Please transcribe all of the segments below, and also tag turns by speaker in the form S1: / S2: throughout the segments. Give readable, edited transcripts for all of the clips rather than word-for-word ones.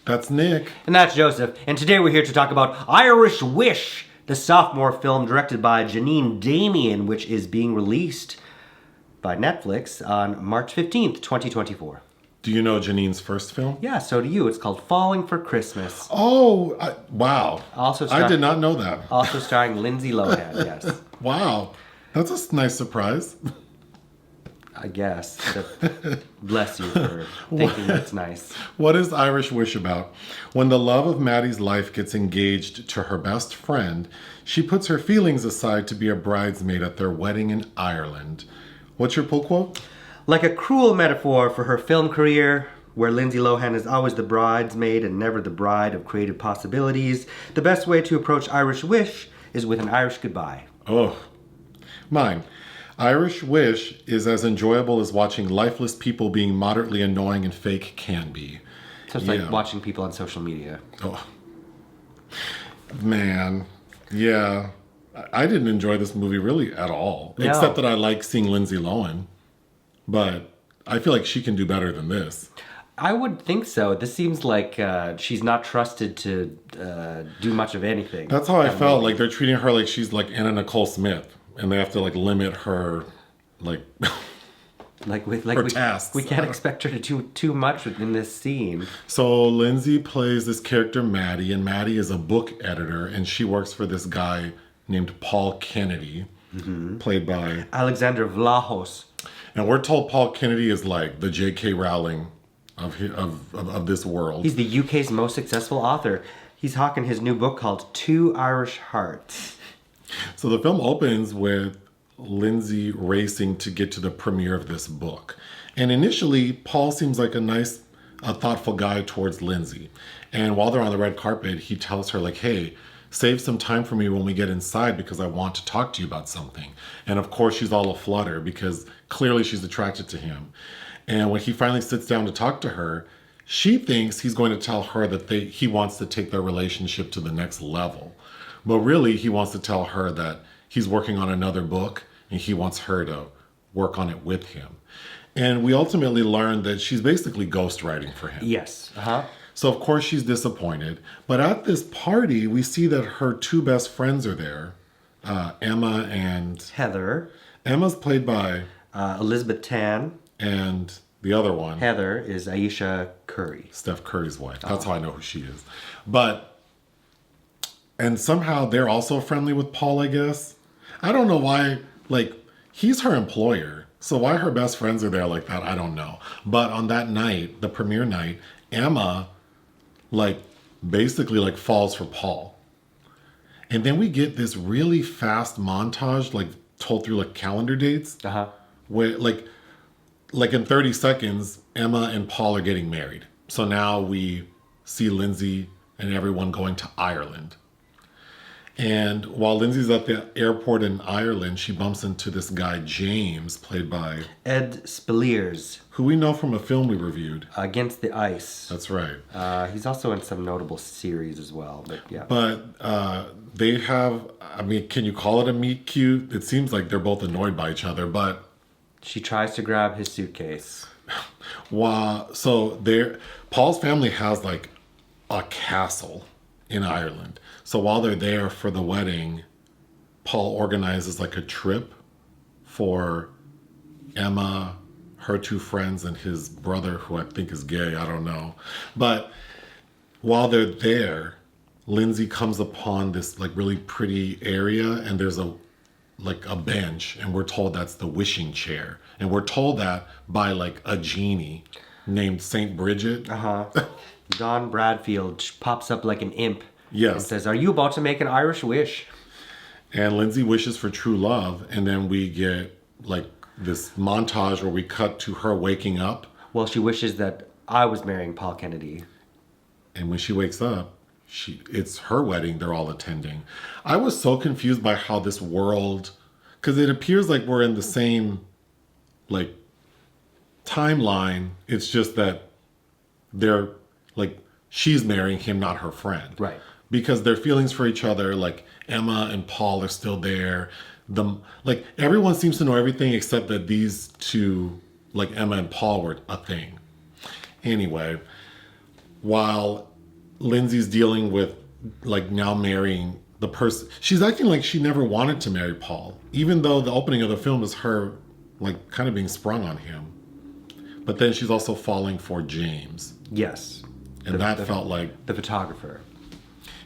S1: That's Nick.
S2: And that's Joseph. And today we're here to talk about Irish Wish, the sophomore film directed by Janeen Damian, which is being released by Netflix on March 15th, 2024.
S1: Do you know Janeen's first film?
S2: Yeah, so do you. It's called Falling for Christmas.
S1: Oh, wow. I did not know that.
S2: Also starring Lindsay Lohan, yes.
S1: Wow. That's a nice surprise.
S2: I guess. Bless you for thinking that's nice.
S1: What is Irish Wish about? When the love of Maddie's life gets engaged to her best friend, she puts her feelings aside to be a bridesmaid at their wedding in Ireland. What's your pull quote?
S2: Like a cruel metaphor for her film career, where Lindsay Lohan is always the bridesmaid and never the bride of creative possibilities, the best way to approach Irish Wish is with an Irish goodbye.
S1: Oh, mine. Irish Wish is as enjoyable as watching lifeless people being moderately annoying and fake can be.
S2: So it's like watching people on social media.
S1: Oh, man. Yeah. I didn't enjoy this movie really at all.
S2: No.
S1: Except that I like seeing Lindsay Lohan. But I feel like she can do better than this.
S2: I would think so. This seems like she's not trusted to do much of anything.
S1: That's how I felt. Like they're treating her like she's like Anna Nicole Smith. And they have to like limit her her tasks.
S2: We can't expect her to do too much within this scene.
S1: So Lindsay plays this character Maddie, and Maddie is a book editor, and she works for this guy named Paul Kennedy, played by
S2: Alexander Vlahos.
S1: And we're told Paul Kennedy is like the J.K. Rowling of this world.
S2: He's the UK's most successful author. He's hawking his new book called Two Irish Hearts.
S1: So the film opens with Lindsay racing to get to the premiere of this book. And initially, Paul seems like a thoughtful guy towards Lindsay. And while they're on the red carpet, he tells her like, hey, save some time for me when we get inside because I want to talk to you about something. And of course, she's all aflutter because clearly she's attracted to him. And when he finally sits down to talk to her, she thinks he's going to tell her that he wants to take their relationship to the next level. But really, he wants to tell her that he's working on another book and he wants her to work on it with him. And we ultimately learn that she's basically ghostwriting for him.
S2: Yes.
S1: So, of course, she's disappointed. But at this party, we see that her two best friends are there, Emma and
S2: Heather.
S1: Emma's played by
S2: Elizabeth Tan.
S1: And the other one,
S2: Heather, is Aisha Curry.
S1: Steph Curry's wife. That's how I know who she is. And somehow they're also friendly with Paul, I guess. I don't know why, he's her employer. So why her best friends are there like that, I don't know. But on that night, the premiere night, Emma, basically falls for Paul. And then we get this really fast montage, told through, calendar dates. Where, in 30 seconds, Emma and Paul are getting married. So now we see Lindsay and everyone going to Ireland. And while Lindsay's at the airport in Ireland, she bumps into this guy, James, played by
S2: Ed Speleers,
S1: who we know from a film we reviewed.
S2: Against the Ice.
S1: That's right.
S2: He's also in some notable series as well, but yeah.
S1: But they have, can you call it a meet cute? It seems like they're both annoyed by each other, but...
S2: She tries to grab his suitcase.
S1: Wow. So Paul's family has a castle in Ireland. So while they're there for the wedding, Paul organizes a trip for Emma, her two friends, and his brother, who I think is gay. I don't know. But while they're there, Lindsay comes upon this really pretty area, and there's a bench, and we're told that's the wishing chair. And we're told that by a genie named Saint Bridget.
S2: Don Bradfield pops up like an imp.
S1: Yes.
S2: And says, are you about to make an Irish wish?
S1: And Lindsay wishes for true love. And then we get this montage where we cut to her waking up.
S2: Well, she wishes that I was marrying Paul Kennedy.
S1: And when she wakes up, it's her wedding they're all attending. I was so confused by how this world, because it appears like we're in the same timeline. It's just that they're she's marrying him, not her friend.
S2: Right.
S1: Because their feelings for each other, Emma and Paul are still there. Everyone seems to know everything except that these two, Emma and Paul, were a thing. Anyway, while Lindsay's dealing with like now marrying the person. She's acting like she never wanted to marry Paul, even though the opening of the film is her like kind of being sprung on him. But then she's also falling for James.
S2: Yes.
S1: And that felt like...
S2: The photographer.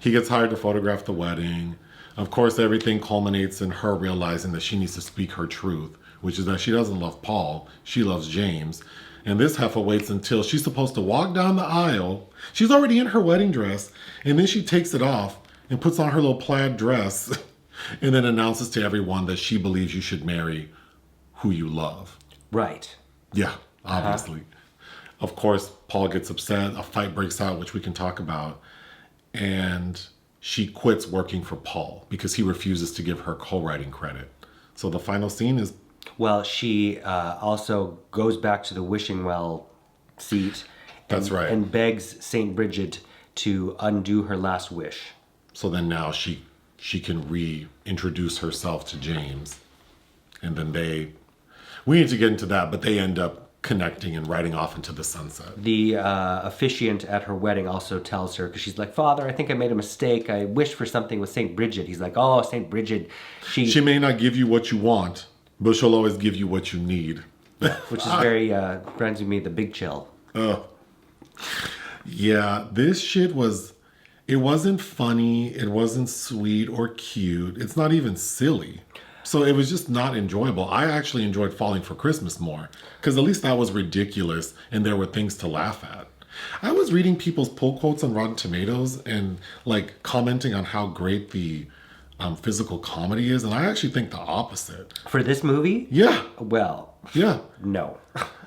S1: He gets hired to photograph the wedding. Of course, everything culminates in her realizing that she needs to speak her truth, which is that she doesn't love Paul, she loves James. And this heifer waits until she's supposed to walk down the aisle. She's already in her wedding dress, and then she takes it off and puts on her little plaid dress and then announces to everyone that she believes you should marry who you love.
S2: Right.
S1: Yeah, obviously. Of course, Paul gets upset. A fight breaks out, which we can talk about. And she quits working for Paul because he refuses to give her co-writing credit. So the final scene is...
S2: Well, she also goes back to the wishing well seat.
S1: That's right.
S2: And begs St. Bridget to undo her last wish.
S1: So then now she can reintroduce herself to James. And then we need to get into that, but they end up connecting and riding off into the sunset.
S2: The officiant at her wedding also tells her, because she's like, Father, I think I made a mistake. I wished for something with St. Bridget. He's like, oh, St. Bridget.
S1: She may not give you what you want, but she'll always give you what you need.
S2: Which is very, reminds me of the Big Chill.
S1: Yeah, this shit it wasn't funny, it wasn't sweet or cute. It's not even silly. So it was just not enjoyable. I actually enjoyed Falling for Christmas more because at least that was ridiculous and there were things to laugh at. I was reading people's pull quotes on Rotten Tomatoes and like commenting on how great the physical comedy is, and I actually think the opposite.
S2: For this movie?
S1: Yeah.
S2: Well,
S1: yeah.
S2: No,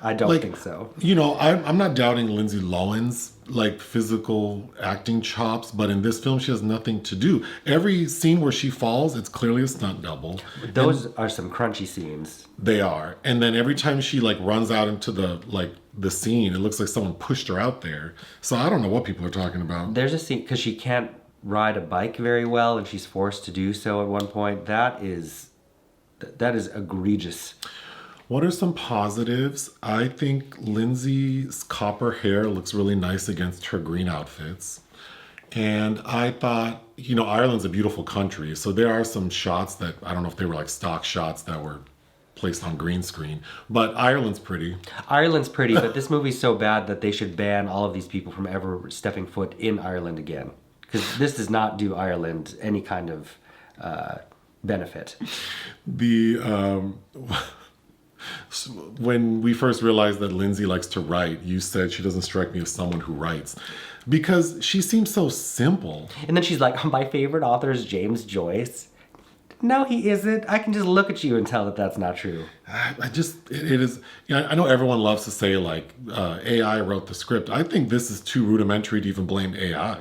S2: I don't think so.
S1: You know, I'm not doubting Lindsay Lohan's like physical acting chops, but in this film she has nothing to do. Every scene where she falls, it's clearly a stunt double.
S2: Those are some crunchy scenes.
S1: They are. And then every time she like runs out into the scene, it looks like someone pushed her out there. So I don't know what people are talking about.
S2: There's a scene because she can't ride a bike very well and she's forced to do so at one point. That is egregious.
S1: What are some positives? I think Lindsay's copper hair looks really nice against her green outfits. And I thought, you know, Ireland's a beautiful country. So there are some shots that, I don't know if they were like stock shots that were placed on green screen. But Ireland's pretty.
S2: Ireland's pretty, but this movie's so bad that they should ban all of these people from ever stepping foot in Ireland again. Because this does not do Ireland any kind of benefit.
S1: When we first realized that Lindsay likes to write, you said she doesn't strike me as someone who writes because she seems so simple.
S2: And then she's like, my favorite author is James Joyce. No, he isn't. I can just look at you and tell that that's not true.
S1: It is. You know, I know everyone loves to say like AI wrote the script. I think this is too rudimentary to even blame AI.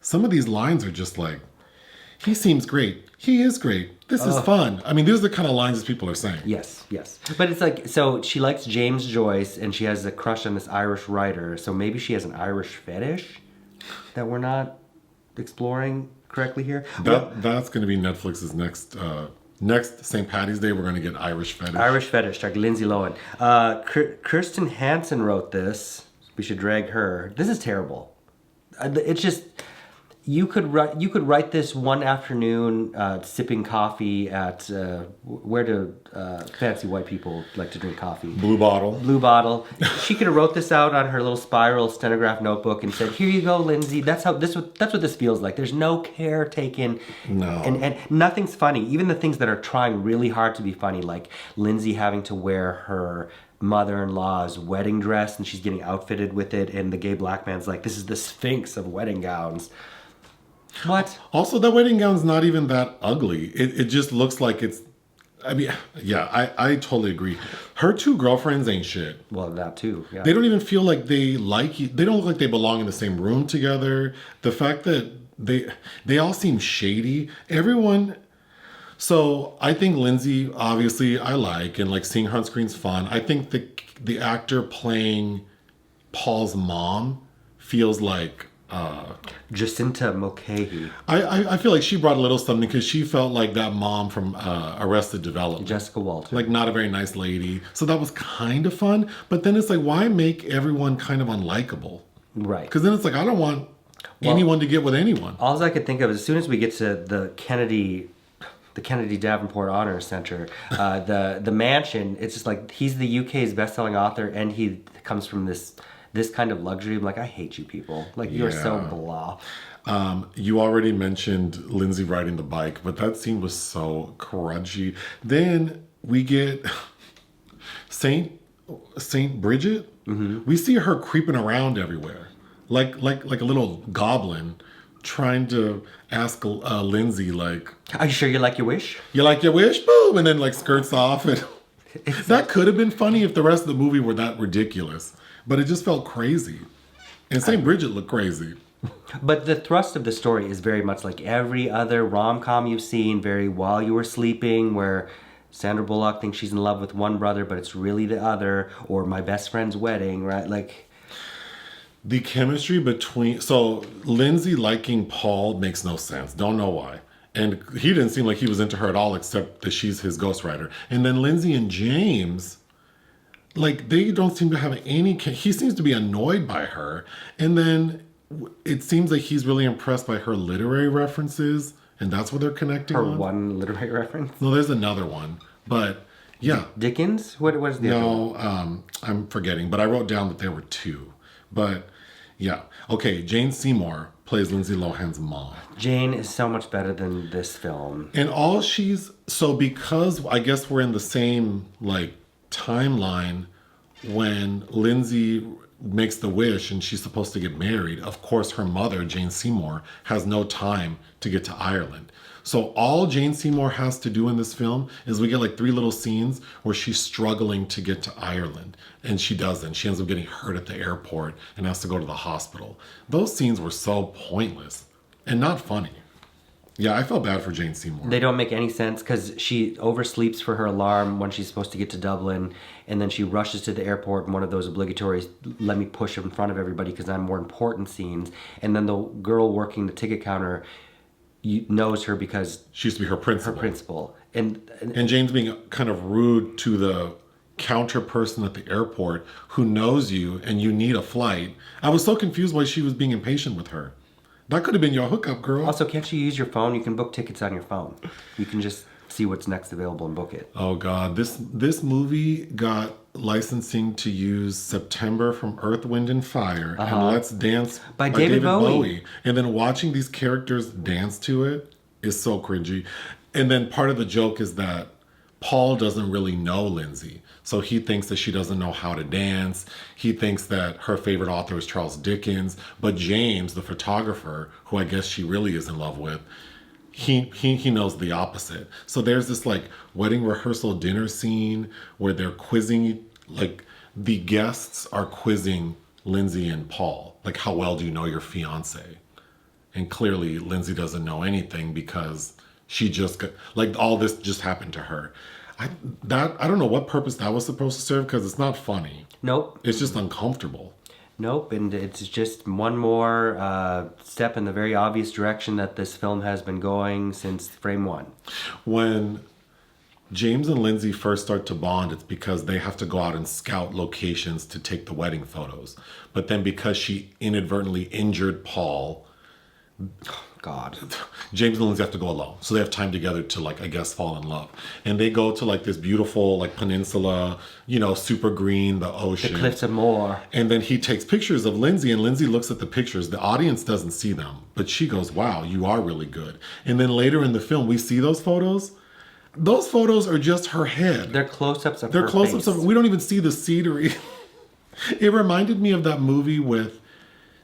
S1: Some of these lines are just like, he seems great. He is great. This is fun. I mean, these are the kind of lines that people are saying.
S2: Yes. But it's like, so she likes James Joyce and she has a crush on this Irish writer. So maybe she has an Irish fetish that we're not exploring correctly here.
S1: That's going to be Netflix's next St. Patty's Day. We're going to get Irish fetish.
S2: Irish fetish, like Lindsay Lohan. Kirsten Hansen wrote this. We should drag her. This is terrible. It's just... You could write this one afternoon, sipping coffee at where do fancy white people like to drink coffee?
S1: Blue Bottle. She could have wrote this out on her little spiral stenograph notebook and said, "Here you go, Lindsay. That's what this feels like. There's no care taken, and nothing's funny. Even the things that are trying really hard to be funny, like Lindsay having to wear her mother-in-law's wedding dress and she's getting outfitted with it, and the gay black man's like, this is the Sphinx of wedding gowns." What? Also, that wedding gown's not even that ugly. It just looks like it's... I mean, yeah, I totally agree. Her two girlfriends ain't shit.
S2: Well, that too, yeah.
S1: They don't even feel like they like you. They don't look like they belong in the same room together. The fact that they all seem shady. Everyone... So, I think Lindsay, obviously, I like. And, like, seeing her on screen's fun. I think the actor playing Paul's mom feels like...
S2: Jacinta Mulcahy.
S1: I feel like she brought a little something because she felt like that mom from Arrested Development.
S2: Jessica Walter.
S1: Like not a very nice lady. So that was kind of fun. But then it's like, why make everyone kind of unlikable?
S2: Right.
S1: Because then it's like, I don't want... anyone to get with anyone.
S2: All I could think of is as soon as we get to the Kennedy Davenport Honor Center, the mansion, it's just like he's the UK's best-selling author and he comes from this kind of luxury. I'm like, I hate you people. Like, you're so blah.
S1: You already mentioned Lindsay riding the bike, but that scene was so crunchy. Then we get Saint Bridget. We see her creeping around everywhere, like a little goblin, trying to ask Lindsay, like,
S2: "Are you sure you like your wish?
S1: You like your wish?" Boom, and then like skirts off. And that could have been funny if the rest of the movie were that ridiculous, but it just felt crazy. And Saint Bridget looked crazy.
S2: But the thrust of the story is very much like every other rom-com you've seen, very While You Were Sleeping, where Sandra Bullock thinks she's in love with one brother, but it's really the other, or My Best Friend's Wedding, right? Like,
S1: the chemistry between... So, Lindsay liking Paul makes no sense. Don't know why. And he didn't seem like he was into her at all, except that she's his ghostwriter. And then Lindsay and James, like, they don't seem to have any... He seems to be annoyed by her. And then it seems like he's really impressed by her literary references, and that's what they're connecting
S2: her
S1: on.
S2: one literary reference?
S1: No, there's another one. But, yeah.
S2: Dickens? What is the other one?
S1: No, I'm forgetting. But I wrote down that there were two. But, yeah. Okay, Jane Seymour plays Lindsay Lohan's mom.
S2: Jane is so much better than this film.
S1: And all she's... So because I guess we're in the same, like, timeline when Lindsay makes the wish and she's supposed to get married, of course her mother, Jane Seymour, has no time to get to Ireland. So all Jane Seymour has to do in this film is we get like 3 little scenes where she's struggling to get to Ireland, and she doesn't. She ends up getting hurt at the airport and has to go to the hospital. Those scenes were so pointless and not funny. Yeah, I felt bad for Jane Seymour.
S2: They don't make any sense because she oversleeps for her alarm when she's supposed to get to Dublin, and then she rushes to the airport in one of those obligatory, let me push in front of everybody because I'm more important scenes. And then the girl working the ticket counter knows her because
S1: she used to be her principal.
S2: And
S1: Jane's being kind of rude to the counter person at the airport who knows you and you need a flight. I was so confused why she was being impatient with her. That could have been your hookup, girl.
S2: Also, can't you use your phone? You can book tickets on your phone. You can just see what's next available and book it.
S1: Oh, God. This movie got licensing to use September from Earth, Wind, and Fire and Let's Dance
S2: by David Bowie.
S1: And then watching these characters dance to it is so cringy. And then part of the joke is that Paul doesn't really know Lindsay. So he thinks that she doesn't know how to dance. He thinks that her favorite author is Charles Dickens. But James, the photographer, who I guess she really is in love with, he knows the opposite. So there's this like wedding rehearsal dinner scene where they're quizzing, like the guests are quizzing Lindsay and Paul. Like, how well do you know your fiance? And clearly Lindsay doesn't know anything because she just got, like, all this just happened to her. I don't know what purpose that was supposed to serve because it's not funny.
S2: Nope.
S1: It's just uncomfortable.
S2: Nope, and it's just one more step in the very obvious direction that this film has been going since frame 1.
S1: When James and Lindsay first start to bond, it's because they have to go out and scout locations to take the wedding photos. But then because she inadvertently injured Paul,
S2: God,
S1: James and Lindsay have to go alone. So they have time together to, like, I guess, fall in love. And they go to, like, this beautiful, like, peninsula, you know, super green, the ocean.
S2: The Cliffs of Moher.
S1: And then he takes pictures of Lindsay, and Lindsay looks at the pictures. The audience doesn't see them, but she goes, wow, you are really good. And then later in the film, we see those photos. Those photos are just her head.
S2: They're close-ups of
S1: They're
S2: her
S1: close-ups
S2: face.
S1: of, we don't even see the scenery. It reminded me of that movie with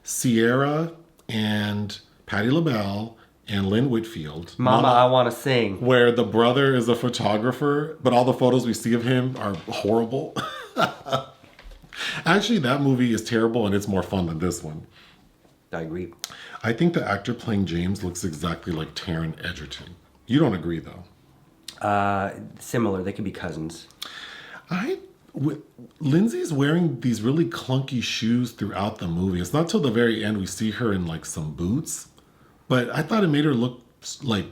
S1: Sierra and Patti LaBelle and Lynn Whitfield.
S2: Mama, I Want to Sing.
S1: Where the brother is a photographer, but all the photos we see of him are horrible. Actually, that movie is terrible and it's more fun than this one.
S2: I agree.
S1: I think the actor playing James looks exactly like Taron Egerton. You don't agree, though?
S2: Similar. They could be cousins.
S1: Lindsay's wearing these really clunky shoes throughout the movie. It's not till the very end we see her in like some boots. But I thought it made her look like,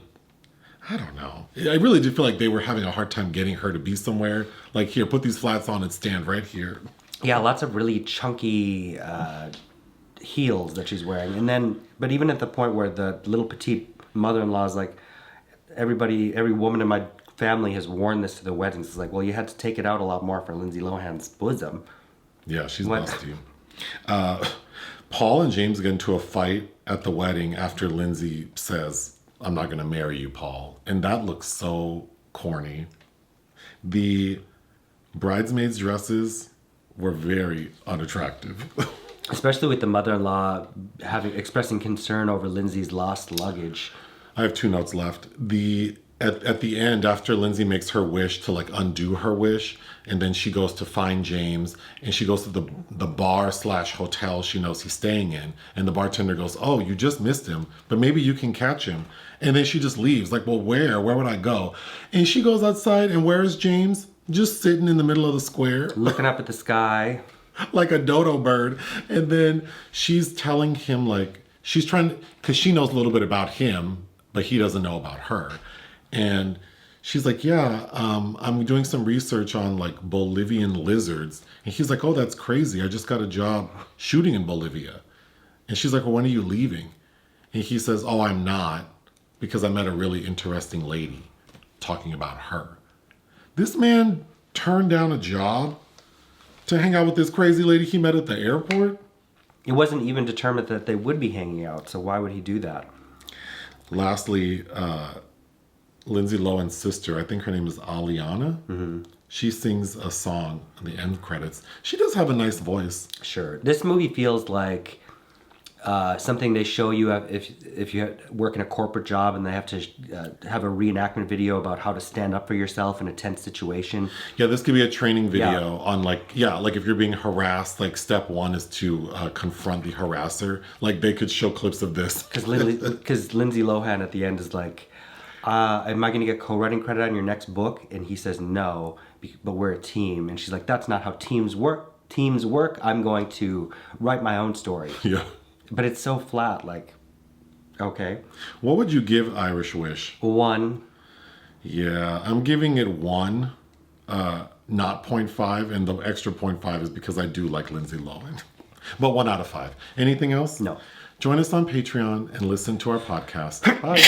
S1: I don't know. I really did feel like they were having a hard time getting her to be somewhere. Like, here, put these flats on and stand right here.
S2: Yeah, lots of really chunky heels that she's wearing. And then, but even at the point where the little petite mother-in-law is like, every woman in my family has worn this to their weddings. It's like, well, you had to take it out a lot more for Lindsay Lohan's bosom.
S1: Yeah, she's busty. Paul and James get into a fight at the wedding after Lindsay says, I'm not going to marry you, Paul. And that looks so corny. The bridesmaids' dresses were very unattractive.
S2: Especially with the mother-in-law expressing concern over Lindsay's lost luggage.
S1: I have 2 notes left. At the end, after Lindsay makes her wish to like undo her wish, and then she goes to find James, and she goes to the bar/hotel she knows he's staying in, and the bartender goes, "Oh, you just missed him, but maybe you can catch him." And then she just leaves, like, "Well, where would I go?" And she goes outside, and where is James? Just sitting in the middle of the square,
S2: looking up at the sky
S1: like a dodo bird. And then she's telling him, like, she's trying, because she knows a little bit about him, but he doesn't know about her. And she's like, yeah, I'm doing some research on like Bolivian lizards. And he's like, oh, that's crazy. I just got a job shooting in Bolivia. And she's like, well, when are you leaving? And he says, oh, I'm not, because I met a really interesting lady, talking about her. This man turned down a job to hang out with this crazy lady he met at the airport.
S2: It wasn't even determined that they would be hanging out, so why would he do that?
S1: Lastly, Lindsay Lohan's sister, I think her name is Aliana. She sings a song in the end credits. She does have a nice voice.
S2: Sure. This movie feels like something they show you if you work in a corporate job and they have to have a reenactment video about how to stand up for yourself in a tense situation.
S1: Yeah, this could be a training video on like if you're being harassed, like step 1 is to confront the harasser. Like they could show clips of this.
S2: Because Lindsay Lohan at the end is like, am I going to get co-writing credit on your next book? And he says, no, but we're a team. And she's like, that's not how teams work. I'm going to write my own story.
S1: Yeah.
S2: But it's so flat, like, okay.
S1: What would you give Irish Wish?
S2: 1.
S1: Yeah, I'm giving it 1, not 0.5, and the extra 0.5 is because I do like Lindsay Lohan. But 1 out of 5. Anything else?
S2: No.
S1: Join us on Patreon and listen to our podcast. Bye.